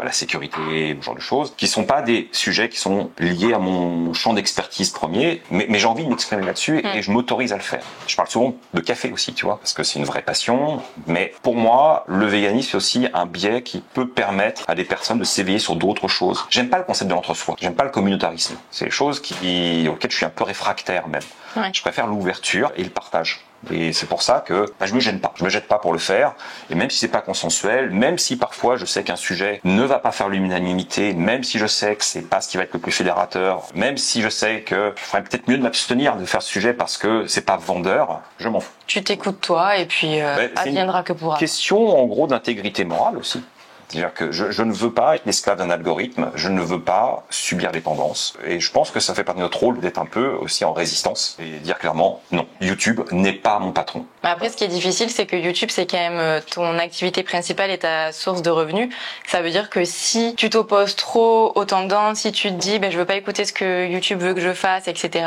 à la sécurité, ce genre de choses, qui sont pas des sujets qui sont liés à mon champ d'expertise premier, mais j'ai envie de m'exprimer là-dessus et je m'autorise à le faire. Je parle souvent de café aussi, tu vois, parce que c'est une vraie passion, mais pour moi, le véganisme c'est aussi un biais qui peut permettre à des personnes de s'éveiller sur d'autres choses. J'aime pas le concept de l'entre-soi, j'aime pas le communautarisme. C'est des choses auxquelles je suis un peu réfractaire même. Ouais. Je préfère l'ouverture et le partage. Et c'est pour ça que je me gêne pas. Je me jette pas pour le faire. Et même si c'est pas consensuel, même si parfois je sais qu'un sujet ne va pas faire l'unanimité, même si je sais que c'est pas ce qui va être le plus fédérateur, même si je sais que je ferais peut-être mieux de m'abstenir de faire ce sujet parce que c'est pas vendeur, je m'en fous. Tu t'écoutes toi et puis adviendra que pourra. Question en gros d'intégrité morale aussi. C'est-à-dire que je ne veux pas être l'esclave d'un algorithme, je ne veux pas subir les tendances. Et je pense que ça fait partie de notre rôle d'être un peu aussi en résistance et dire clairement non, YouTube n'est pas mon patron. Après, ce qui est difficile, c'est que YouTube, c'est quand même ton activité principale et ta source de revenus. Ça veut dire que si tu t'opposes trop aux tendances, si tu te dis je veux pas écouter ce que YouTube veut que je fasse, etc.,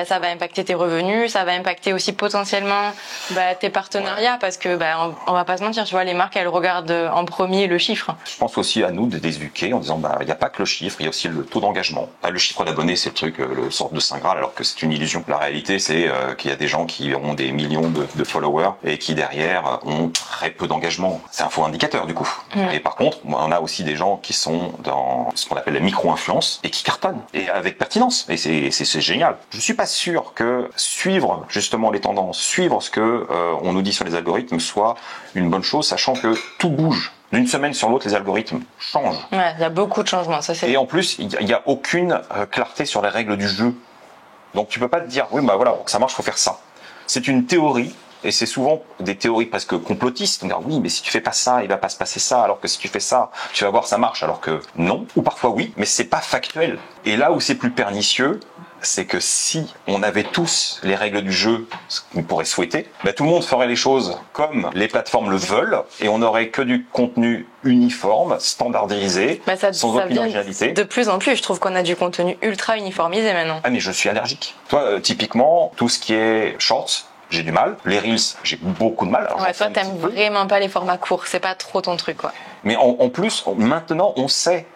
ça va impacter tes revenus, ça va impacter aussi potentiellement tes partenariats, parce que on va pas se mentir, tu vois, les marques, elles regardent en premier le chiffre. Je pense aussi à nous de déséduquer en disant il n'y a pas que le chiffre, il y a aussi le taux d'engagement. Le chiffre d'abonnés, c'est le truc, le sorte de Saint Graal, alors que c'est une illusion. La réalité, c'est qu'il y a des gens qui ont des millions de followers et qui derrière ont très peu d'engagement. C'est un faux indicateur du coup. Et par contre, on a aussi des gens qui sont dans ce qu'on appelle la micro-influence et qui cartonnent et avec pertinence. Et c'est génial. Je suis pas sûr que suivre justement les tendances, suivre ce que on nous dit sur les algorithmes soit une bonne chose, sachant que tout bouge. D'une semaine sur l'autre, les algorithmes changent. Ouais, il y a beaucoup de changements, ça c'est. Et en plus, il y a aucune clarté sur les règles du jeu. Donc tu peux pas te dire oui voilà, pour que ça marche, faut faire ça. C'est une théorie. Et c'est souvent des théories presque complotistes. On dit oui, mais si tu fais pas ça, il va pas se passer ça. Alors que si tu fais ça, tu vas voir, ça marche. Alors que non. Ou parfois oui, mais c'est pas factuel. Et là où c'est plus pernicieux, c'est que si on avait tous les règles du jeu, ce qu'on pourrait souhaiter, tout le monde ferait les choses comme les plateformes le veulent et on n'aurait que du contenu uniforme, standardisé, sans aucune originalité. De plus en plus, je trouve qu'on a du contenu ultra uniformisé maintenant. Ah mais je suis allergique. Toi, typiquement, tout ce qui est shorts, j'ai du mal. Les Reels, j'ai beaucoup de mal. Alors toi, t'aimes vraiment pas les formats courts. C'est pas trop ton truc, quoi. Mais en plus, maintenant,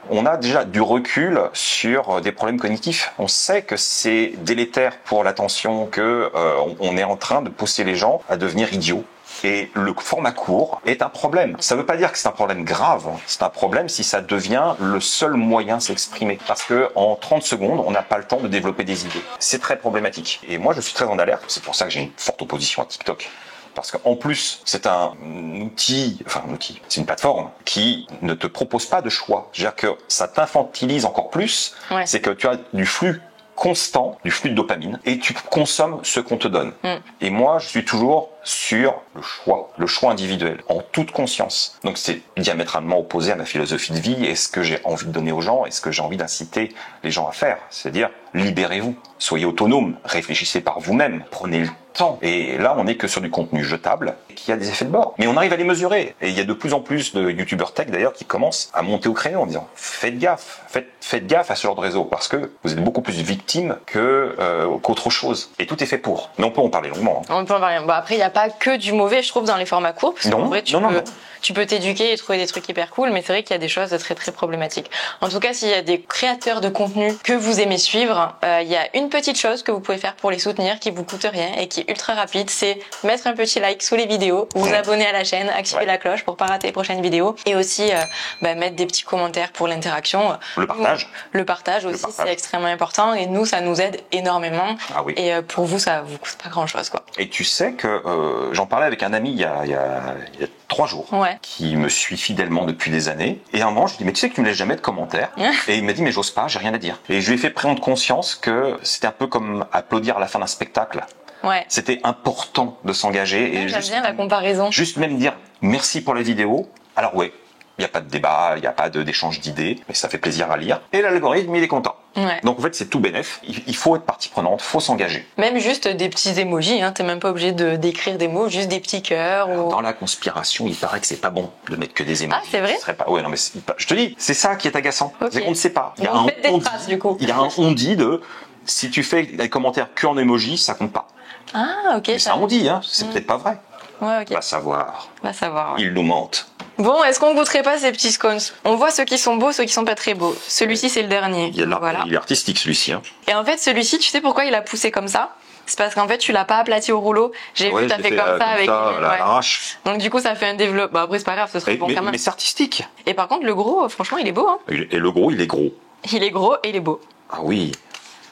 on a déjà du recul sur des problèmes cognitifs. On sait que c'est délétère pour l'attention, que on est en train de pousser les gens à devenir idiots. Et le format court est un problème. Ça ne veut pas dire que c'est un problème grave. C'est un problème si ça devient le seul moyen de s'exprimer. Parce que en 30 secondes, on n'a pas le temps de développer des idées. C'est très problématique. Et moi, je suis très en alerte. C'est pour ça que j'ai une forte opposition à TikTok. Parce qu'en plus, c'est un outil, c'est une plateforme qui ne te propose pas de choix. C'est-à-dire que ça t'infantilise encore plus. Ouais. C'est que tu as du flux constant, du flux de dopamine, et tu consommes ce qu'on te donne. Et moi, je suis toujours sur le choix individuel, en toute conscience. Donc c'est diamétralement opposé à ma philosophie de vie et ce que j'ai envie de donner aux gens et ce que j'ai envie d'inciter les gens à faire. C'est-à-dire, libérez-vous, soyez autonomes, réfléchissez par vous-même, prenez le temps. Et là, on n'est que sur du contenu jetable qui a des effets de bord. Mais on arrive à les mesurer. Et il y a de plus en plus de youtubeurs tech d'ailleurs qui commencent à monter au créneau en disant faites gaffe à ce genre de réseau parce que vous êtes beaucoup plus victime qu'autre chose. Et tout est fait pour. Mais on peut en parler longuement. On peut en parler. Après, il n'y a pas que du mauvais, je trouve, dans les formats courts. Parce qu'en vrai, tu peux t'éduquer et trouver des trucs hyper cool, mais c'est vrai qu'il y a des choses très très problématiques. En tout cas, s'il y a des créateurs de contenu que vous aimez suivre, il y a une petite chose que vous pouvez faire pour les soutenir qui vous coûte rien et qui est ultra rapide, c'est mettre un petit like sous les vidéos, vous abonner à la chaîne, activer la cloche pour pas rater les prochaines vidéos et aussi mettre des petits commentaires pour l'interaction. Le partage aussi, c'est extrêmement important et nous, ça nous aide énormément. Ah oui. Et pour vous, ça vous coûte pas grand chose, quoi. Et tu sais que j'en parlais avec un ami il y a 3 jours, qui me suit fidèlement depuis des années. Et à un moment, je lui dis, mais tu sais que tu me laisses jamais de commentaires. Et il m'a dit, mais j'ose pas, j'ai rien à dire. Et je lui ai fait prendre conscience que c'était un peu comme applaudir à la fin d'un spectacle. Ouais. C'était important de s'engager. Et j'aime bien la comparaison. Juste même dire, merci pour la vidéo. Alors Il n'y a pas de débat, il n'y a pas d'échange d'idées, mais ça fait plaisir à lire. Et l'algorithme, il est content. Ouais. Donc en fait, c'est tout bénef. Il faut être partie prenante, faut s'engager. Même juste des petits emojis, hein. T'es même pas obligé d'écrire des mots, juste des petits cœurs. Ou... Dans la conspiration, il paraît que c'est pas bon de mettre que des emojis. Ah, c'est vrai? Ce serait pas... Ouais, non, mais je te dis, c'est ça qui est agaçant. Okay. C'est qu'on ne sait pas. Il y a on un fait des traces, du coup. Il y a un on-dit de si tu fais des commentaires que en emojis, ça compte pas. Ah, ok. Mais ça on dit, hein. C'est peut-être pas vrai. Ouais, ok. Va savoir. Va savoir. Ouais. Ils nous mentent. Bon, est-ce qu'on goûterait pas ces petits scones? On voit ceux qui sont beaux, ceux qui sont pas très beaux. Celui-ci, c'est le dernier. Voilà. Il est artistique, celui-ci. Hein. Et en fait, celui-ci, tu sais pourquoi il a poussé comme ça? C'est parce qu'en fait, tu l'as pas aplati au rouleau. J'ai vu, t'as fait comme ça avec l'arrache. Donc du coup, ça fait un développement. Bah, après, c'est pas grave, ce serait bon quand même. Mais c'est artistique. Et par contre, le gros, franchement, il est beau. Hein. Et le gros, il est gros. Il est gros et il est beau. Ah oui.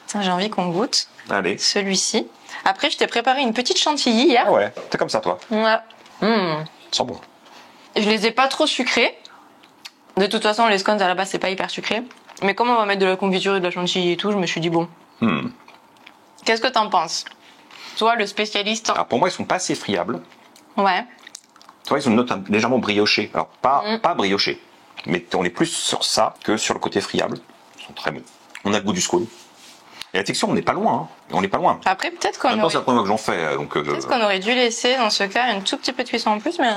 Tiens, j'ai envie qu'on goûte. Allez. Celui-ci. Après, je t'ai préparé une petite chantilly hier. Ah ouais, t'es comme ça, toi. Ouais. Sent bon. Je les ai pas trop sucrés. De toute façon, les scones à la base, c'est pas hyper sucré. Mais comme on va mettre de la confiture et de la chantilly et tout, je me suis dit bon. Qu'est-ce que t'en penses? Toi, le spécialiste. Alors pour moi, ils sont pas assez friables. Ouais. Toi, ils ont une note légèrement briochée. Alors pas briochée, mais on est plus sur ça que sur le côté friable. Ils sont très bons. On a le goût du scone. Et la texture, on n'est pas loin. Hein. On n'est pas loin. Après, peut-être qu'on Maintenant, c'est la première fois que j'en fais. Donc, peut-être qu'on aurait dû laisser, dans ce cas, un tout petit peu de cuisson en plus, mais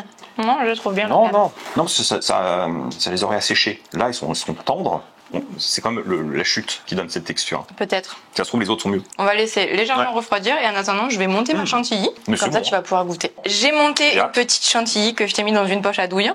non, je trouve bien. Non, parce que ça les aurait asséchés. Là, ils sont tendres. C'est comme la chute qui donne cette texture. Peut-être. Si ça se trouve, les autres sont mieux. On va laisser légèrement refroidir et en attendant, je vais monter ma chantilly. Mais comme ça, tu vas pouvoir goûter. J'ai monté une petite chantilly que je t'ai mis dans une poche à douille.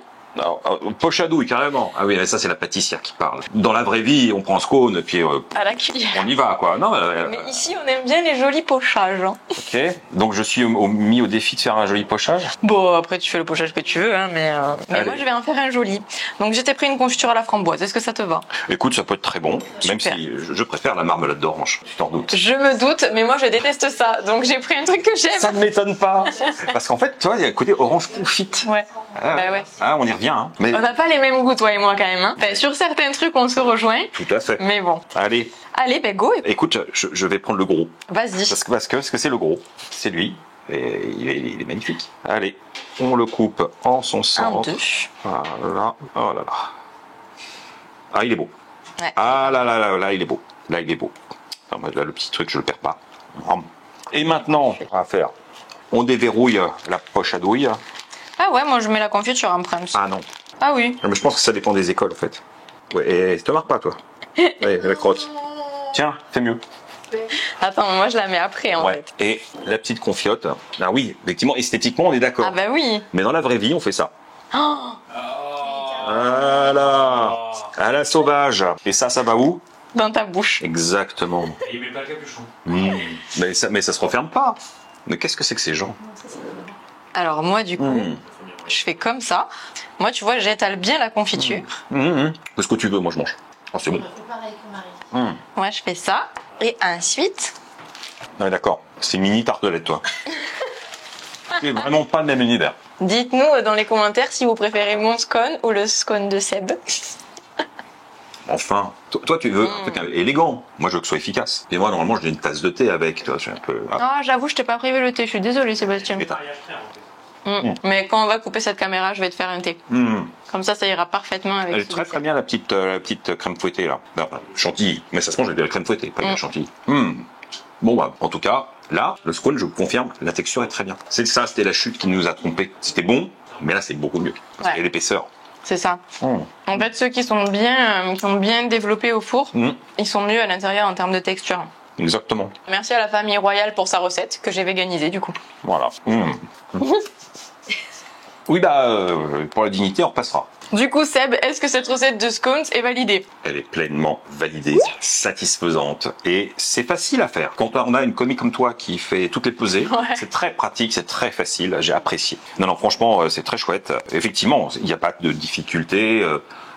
Poche à douille, carrément. Ah oui, ça, c'est la pâtissière qui parle. Dans la vraie vie, on prend un scone, puis à la cuillère. On y va, quoi. Non, mais ici, on aime bien les jolis pochages. Hein. Ok. Donc, je suis mis au défi de faire un joli pochage. Bon, après, tu fais le pochage que tu veux, hein, mais moi, je vais en faire un joli. Donc, je t'ai pris une confiture à la framboise. Est-ce que ça te va? Écoute, ça peut être très bon, Super. même si je préfère la marmelade d'orange. Tu t'en doutes. Je me doute, mais moi, je déteste ça. Donc, j'ai pris un truc que j'aime. Ça ne m'étonne pas. Parce qu'en fait, tu vois, il y a le côté orange confite. Ouais. Ah, bah ouais. Ah, on y revient. Hein. Mais... On n'a pas les mêmes goûts, toi et moi, quand même. Hein. Enfin, sur certains trucs, on se rejoint. Tout à fait. Mais bon. Allez. Allez, ben go. Écoute, je vais prendre le gros. Vas-y. Parce que c'est le gros. C'est lui. Et il est magnifique. Allez, on le coupe en son centre. 1, 2. Voilà. Oh là là. Ah, il est beau. Ouais. Ah là, il est beau. Là, il est beau. Enfin, là, le petit truc, je le perds pas. Et maintenant, on va faire. On déverrouille la poche à douille. Ah ouais, moi je mets la confiture en prime. Ah non. Ah oui. Mais je pense que ça dépend des écoles en fait. Ouais, et te marre pas toi. Allez, la crotte. Tiens, fais mieux. Attends, moi je la mets après en fait. Et la petite confiote. Ah oui, effectivement, esthétiquement on est d'accord. Ah bah oui. Mais dans la vraie vie, on fait ça. Oh. Voilà. À la sauvage. Et ça va où? Dans ta bouche. Exactement. Et il met pas le capuchon. Mais ça se referme pas. Mais qu'est-ce que c'est que ces gens? Alors moi du coup, je fais comme ça. Moi tu vois, j'étale bien la confiture. Fais ce que tu veux, moi je mange. Oh, c'est bon. Moi je fais ça. Et ensuite... Ouais, d'accord. C'est mini tartelette toi. C'est vraiment pas le même univers. Dites-nous dans les commentaires si vous préférez mon scone ou le scone de Seb. Enfin, toi tu veux un truc élégant. Moi je veux que ce soit efficace. Et moi normalement j'ai une tasse de thé avec. Tu vois, je suis un peu. Ah, j'avoue, je t'ai pas privé le thé. Je suis désolée, Sébastien. Mais quand on va couper cette caméra, je vais te faire un thé. Comme ça ira parfaitement avec. Elle est très bien la petite crème fouettée là. Non, chantilly. Mais ça se mange avec de la crème fouettée, pas de la chantilly. Bon bah en tout cas, là, le scone, je vous confirme, la texture est très bien. C'est ça, c'était la chute qui nous a trompés. C'était bon, mais là c'est beaucoup mieux. Parce qu'il y a l'épaisseur. C'est ça. En fait, ceux qui sont bien développés au four, ils sont mieux à l'intérieur en termes de texture. Exactement. Merci à la famille royale pour sa recette que j'ai véganisée du coup. Voilà. Oui bah pour la dignité on repassera. Du coup Seb, est-ce que cette recette de scones est validée? Elle est pleinement validée, satisfaisante et c'est facile à faire. Quand on a une commis comme toi qui fait toutes les pesées, c'est très pratique, c'est très facile, j'ai apprécié. Non franchement c'est très chouette. Effectivement, il n'y a pas de difficulté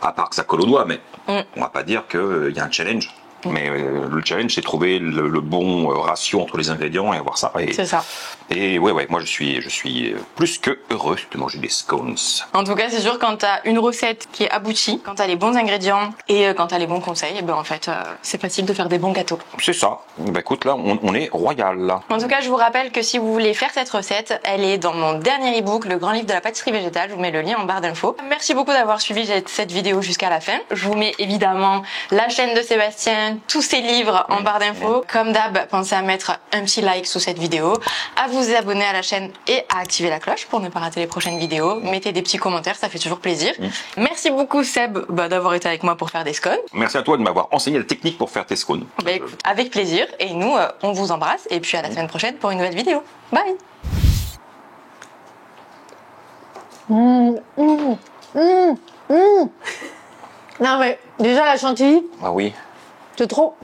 à part que ça colle au doigt, mais on va pas dire qu'il y a un challenge. Mais le challenge, c'est trouver le bon ratio entre les ingrédients et avoir ça. C'est ça. Et ouais, moi je suis plus que heureux de manger des scones. En tout cas, c'est sûr, quand t'as une recette qui est aboutie, quand t'as les bons ingrédients et quand t'as les bons conseils, ben en fait, c'est facile de faire des bons gâteaux. C'est ça. Bah écoute, là, on est royal, là. En tout cas, je vous rappelle que si vous voulez faire cette recette, elle est dans mon dernier e-book, le grand livre de la pâtisserie végétale. Je vous mets le lien en barre d'infos. Merci beaucoup d'avoir suivi cette vidéo jusqu'à la fin. Je vous mets évidemment la chaîne de Sébastien, tous ses livres en barre d'infos. Comme d'hab, pensez à mettre un petit like sous cette vidéo, à vous abonner à la chaîne et à activer la cloche pour ne pas rater les prochaines vidéos. Mettez des petits commentaires, ça fait toujours plaisir. Merci beaucoup Seb d'avoir été avec moi pour faire des scones. Merci à toi de m'avoir enseigné la technique pour faire tes scones. Bah, écoute, avec plaisir. Et nous, on vous embrasse. Et puis à la semaine prochaine pour une nouvelle vidéo. Bye. Non mais déjà la chantilly, Ah oui. c'est trop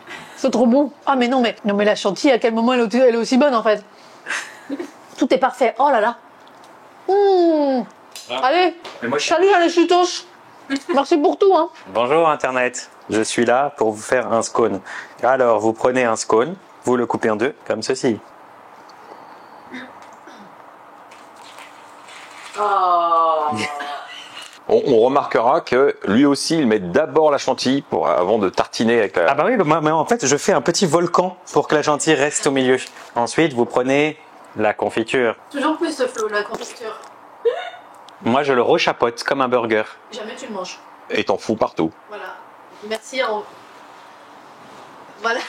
bon. Ah mais non mais la chantilly, à quel moment elle est aussi bonne en fait. Tout est parfait. Oh là là. Allez, salut les chutos. Merci pour tout hein. Bonjour Internet, je suis là pour vous faire un scone. Alors vous prenez un scone, vous le coupez en deux, comme ceci. On remarquera que lui aussi, il met d'abord la chantilly avant de tartiner avec la... Ah bah oui, mais en fait je fais un petit volcan pour que la chantilly reste au milieu. Ensuite vous prenez la confiture. Toujours plus de Flo, la confiture. Moi je le rechapote comme un burger. Jamais tu le manges. Et t'en fous partout. Voilà. Merci. Voilà.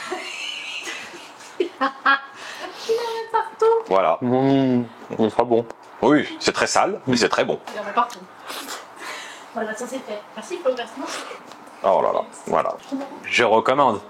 Il en met partout. Voilà. Il sera bon. Oui, c'est très sale, mais c'est très bon. Il en met partout. Voilà, ça c'est fait. Merci Flo, merci. Oh là là, voilà. Je recommande.